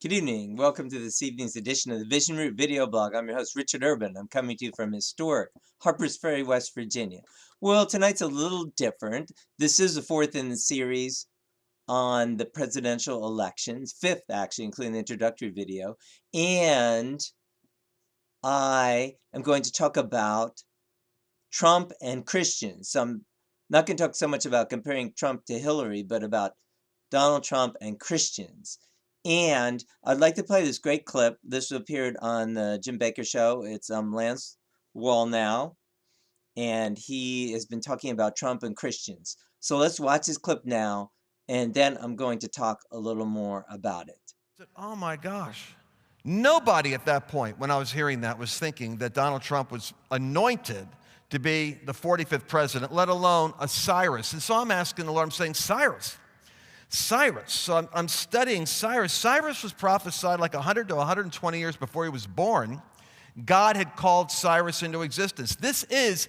Good evening. Welcome to this evening's edition of the Vision Root video blog. I'm your host, Richard Urban. I'm coming to you from historic Harpers Ferry, West Virginia. Well, tonight's a little different. This is the fourth in the series on the presidential elections, fifth actually, including the introductory video. And I am going to talk about Trump and Christians. So I'm not going to talk so much about comparing Trump to Hillary, but about Donald Trump and Christians. And I'd like to play this great clip. This appeared on the Jim Baker show. It's Lance Wallnau, and he has been talking about Trump and Christians. So let's watch this clip now, and then I'm going to talk a little more about it. Oh my gosh. Nobody at that point, when I was hearing that, was thinking that Donald Trump was anointed to be the 45th president, let alone a Cyrus. And so I'm asking the Lord, I'm saying, Cyrus. So I'm studying Cyrus. Cyrus was prophesied like 100 to 120 years before he was born. God had called Cyrus into existence. This is,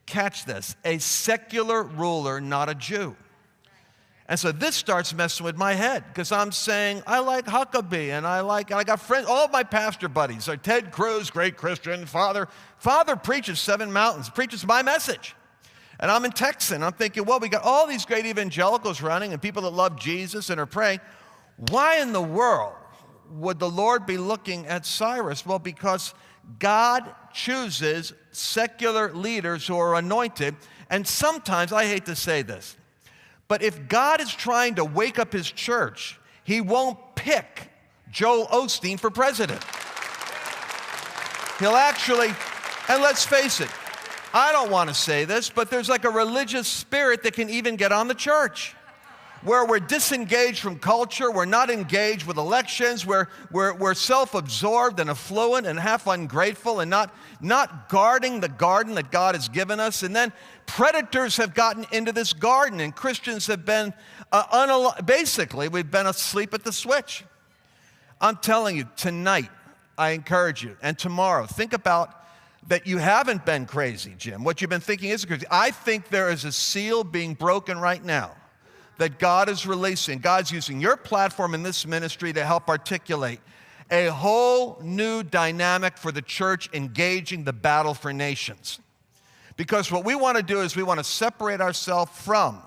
catch this, a secular ruler, not a Jew. And so this starts messing with my head because I'm saying, I like Huckabee and I got friends, all of my pastor buddies are Ted Cruz, great Christian, Father preaches Seven Mountains, preaches my message. And I'm in Texas, and I'm thinking, well, we got all these great evangelicals running and people that love Jesus and are praying. Why in the world would the Lord be looking at Cyrus? Well, because God chooses secular leaders who are anointed. And sometimes, I hate to say this, but if God is trying to wake up his church, he won't pick Joel Osteen for president. He'll actually, and let's face it, I don't want to say this, but there's like a religious spirit that can even get on the church, where we're disengaged from culture, we're not engaged with elections, we're self-absorbed and affluent and half ungrateful and not guarding the garden that God has given us. And then predators have gotten into this garden, and Christians have been, basically, we've been asleep at the switch. I'm telling you, tonight, I encourage you, and tomorrow, think about that you haven't been crazy, Jim. What you've been thinking is crazy. I think there is a seal being broken right now that God is releasing. God's using your platform in this ministry to help articulate a whole new dynamic for the church engaging the battle for nations. Because what we want to do is we want to separate ourselves from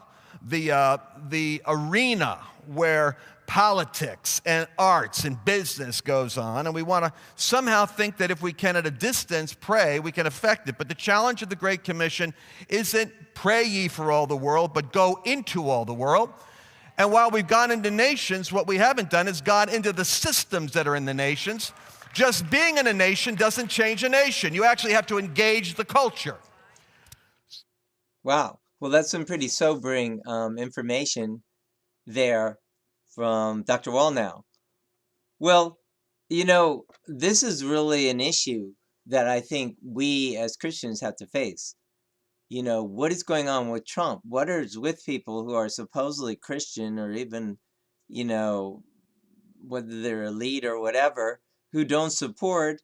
the arena where politics and arts and business goes on, and we want to somehow think that if we can at a distance pray, we can affect it. But the challenge of the Great Commission isn't pray ye for all the world, but go into all the world. And while we've gone into nations, what we haven't done is gone into the systems that are in the nations. Just being in a nation doesn't change a nation. You actually have to engage the culture. Wow. Well, that's some pretty sobering information there from Dr. Wallnau. Well, this is really an issue that I think we as Christians have to face. What is going on with Trump? What is with people who are supposedly Christian or even, whether they're elite or whatever, who don't support,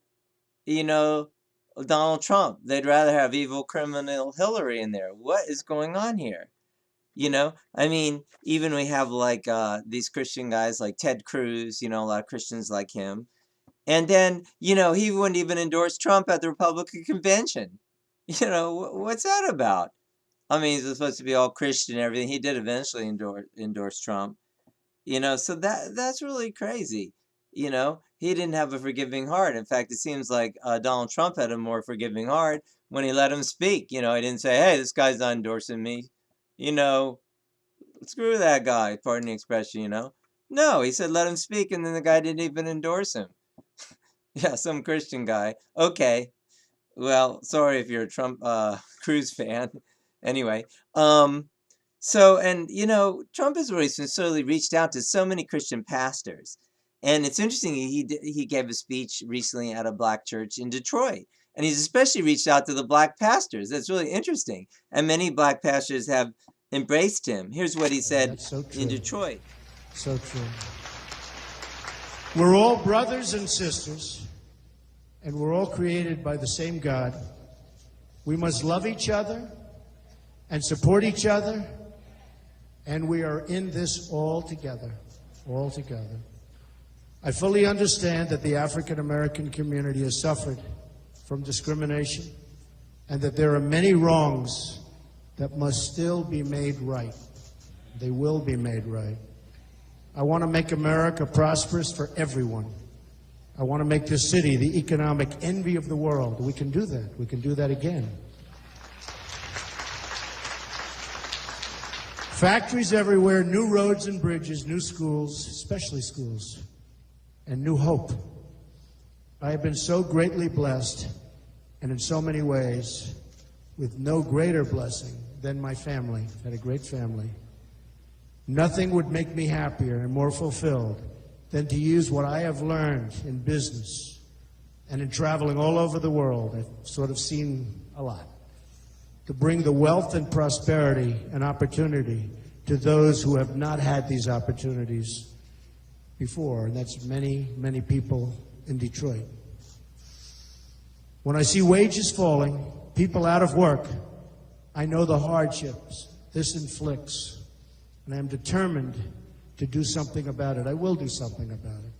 Donald Trump? They'd rather have evil criminal Hillary in there. What is going on here? Even we have like these Christian guys like Ted Cruz, a lot of Christians like him. And then, he wouldn't even endorse Trump at the Republican convention. What's that about? He's supposed to be all Christian and everything. He did eventually endorse Trump. So that's really crazy. He didn't have a forgiving heart. In fact, it seems like Donald Trump had a more forgiving heart when he let him speak. He didn't say, hey, this guy's not endorsing me. Screw that guy, pardon the expression, No, he said let him speak, and then the guy didn't even endorse him. Yeah, some Christian guy. Okay. Well, sorry if you're a Trump Cruz fan. Anyway, Trump has really sincerely reached out to so many Christian pastors. And it's interesting, he gave a speech recently at a black church in Detroit. And he's especially reached out to the black pastors. That's really interesting. And many black pastors have embraced him. Here's what he said in Detroit. So true. We're all brothers and sisters, and we're all created by the same God. We must love each other and support each other, and we are in this all together, all together. I fully understand that the African American community has suffered from discrimination and that there are many wrongs that must still be made right. They will be made right. I want to make America prosperous for everyone. I want to make this city the economic envy of the world. We can do that. We can do that again. Factories everywhere, new roads and bridges, new schools, especially schools, and new hope. I have been so greatly blessed, and in so many ways, with no greater blessing than my family. I've had a great family. Nothing would make me happier and more fulfilled than to use what I have learned in business and in traveling all over the world. I've sort of seen a lot. To bring the wealth and prosperity and opportunity to those who have not had these opportunities before, and that's many, many people in Detroit. When I see wages falling, people out of work, I know the hardships this inflicts, and I am determined to do something about it. I will do something about it.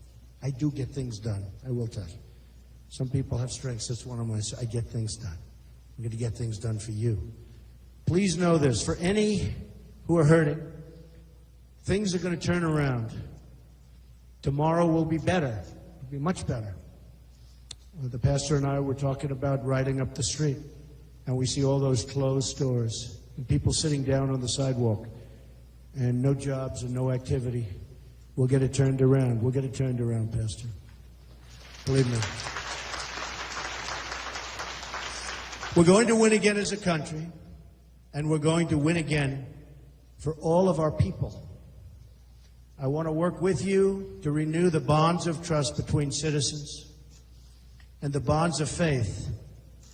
I do get things done, I will tell you. Some people have strengths, that's one of my, I get things done. I'm going to get things done for you. Please know this, for any who are hurting, things are going to turn around. Tomorrow will be better, it'll be much better. The pastor and I were talking about riding up the street, and we see all those closed stores and people sitting down on the sidewalk and no jobs and no activity. We'll get it turned around. We'll get it turned around, Pastor. Believe me. We're going to win again as a country, and we're going to win again for all of our people. I want to work with you to renew the bonds of trust between citizens and the bonds of faith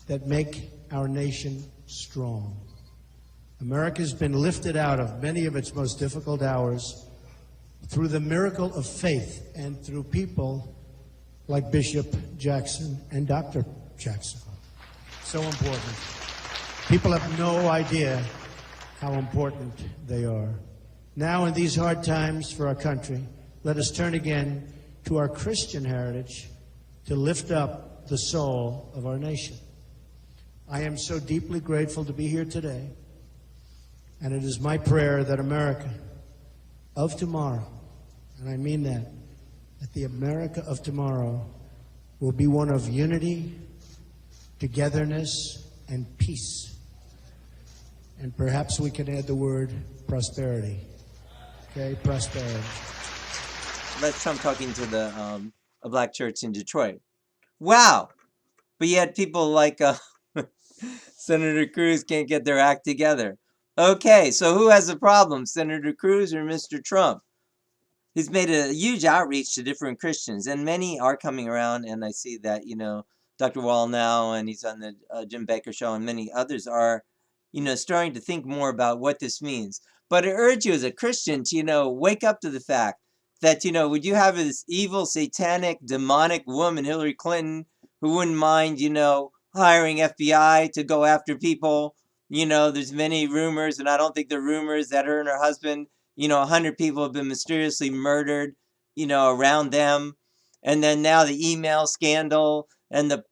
that make our nation strong. America's been lifted out of many of its most difficult hours through the miracle of faith and through people like Bishop Jackson and Dr. Jackson. So important. People have no idea how important they are. Now, in these hard times for our country, let us turn again to our Christian heritage to lift up the soul of our nation. I am so deeply grateful to be here today, and it is my prayer that America of tomorrow, and I mean that the America of tomorrow will be one of unity, togetherness, and peace. And perhaps we can add the word prosperity. Okay, prosperity. That's Trump talking to a black church in Detroit. Wow! But yet people like Senator Cruz can't get their act together. Okay, so who has a problem, Senator Cruz or Mr. Trump? He's made a huge outreach to different Christians, and many are coming around, and I see that, Dr. Wall now, and he's on the Jim Baker show, and many others are, starting to think more about what this means. But I urge you as a Christian to, wake up to the fact that, would you have this evil, satanic, demonic woman, Hillary Clinton, who wouldn't mind, hiring FBI to go after people? There's many rumors, and I don't think they're rumors, that her and her husband, 100 people have been mysteriously murdered, around them. And then now the email scandal and the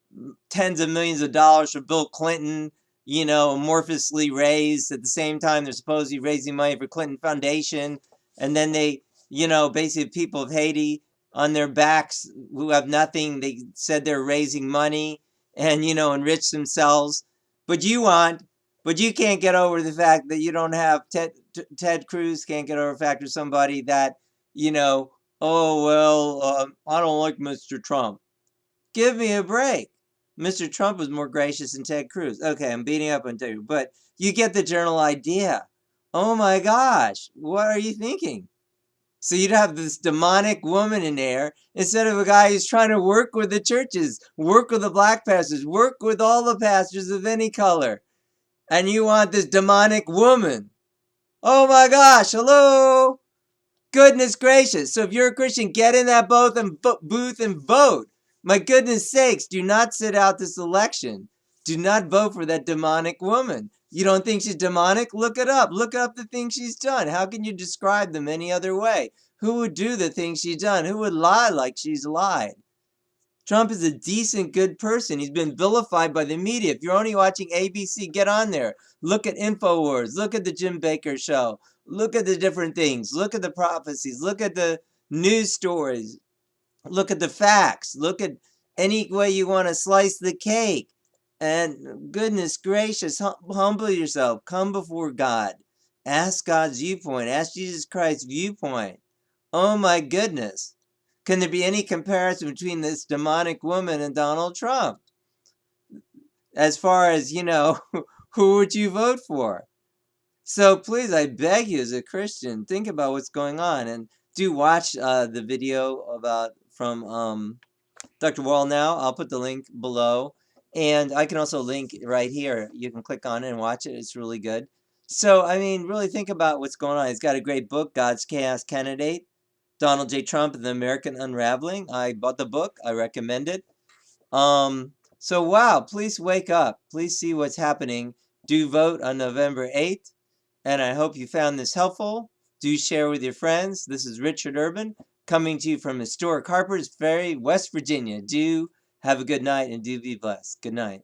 tens of millions of dollars for Bill Clinton, amorphously raised. At the same time, they're supposedly raising money for Clinton Foundation. And then they, basically people of Haiti on their backs who have nothing, they said they're raising money and, enrich themselves. But you can't get over the fact that you don't have Ted Cruz can't get over the fact of somebody that, oh, well, I don't like Mr. Trump. Give me a break. Mr. Trump was more gracious than Ted Cruz. Okay, I'm beating up on Ted, but you get the general idea. Oh my gosh, what are you thinking? So you'd have this demonic woman in there instead of a guy who's trying to work with the churches, work with the black pastors, work with all the pastors of any color. And you want this demonic woman. Oh my gosh, hello? Goodness gracious. So if you're a Christian, get in that booth and vote. My goodness sakes, do not sit out this election. Do not vote for that demonic woman. You don't think she's demonic? Look it up. Look up the things she's done. How can you describe them any other way? Who would do the things she's done? Who would lie like she's lied? Trump is a decent, good person. He's been vilified by the media. If you're only watching ABC, get on there. Look at InfoWars. Look at the Jim Baker show. Look at the different things. Look at the prophecies. Look at the news stories. Look at the facts. Look at any way you want to slice the cake. And goodness gracious, humble yourself. Come before God. Ask God's viewpoint. Ask Jesus Christ's viewpoint. Oh my goodness. Can there be any comparison between this demonic woman and Donald Trump? As far as, who would you vote for? So please, I beg you as a Christian, think about what's going on. And do watch the video from Dr. Wall now. I'll put the link below. And I can also link right here. You can click on it and watch it. It's really good. So, I mean, really think about what's going on. He's got a great book, God's Chaos Candidate. Donald J. Trump and the American Unraveling. I bought the book. I recommend it. So, wow, please wake up. Please see what's happening. Do vote on November 8th. And I hope you found this helpful. Do share with your friends. This is Richard Urban coming to you from historic Harpers Ferry, West Virginia. Do have a good night and do be blessed. Good night.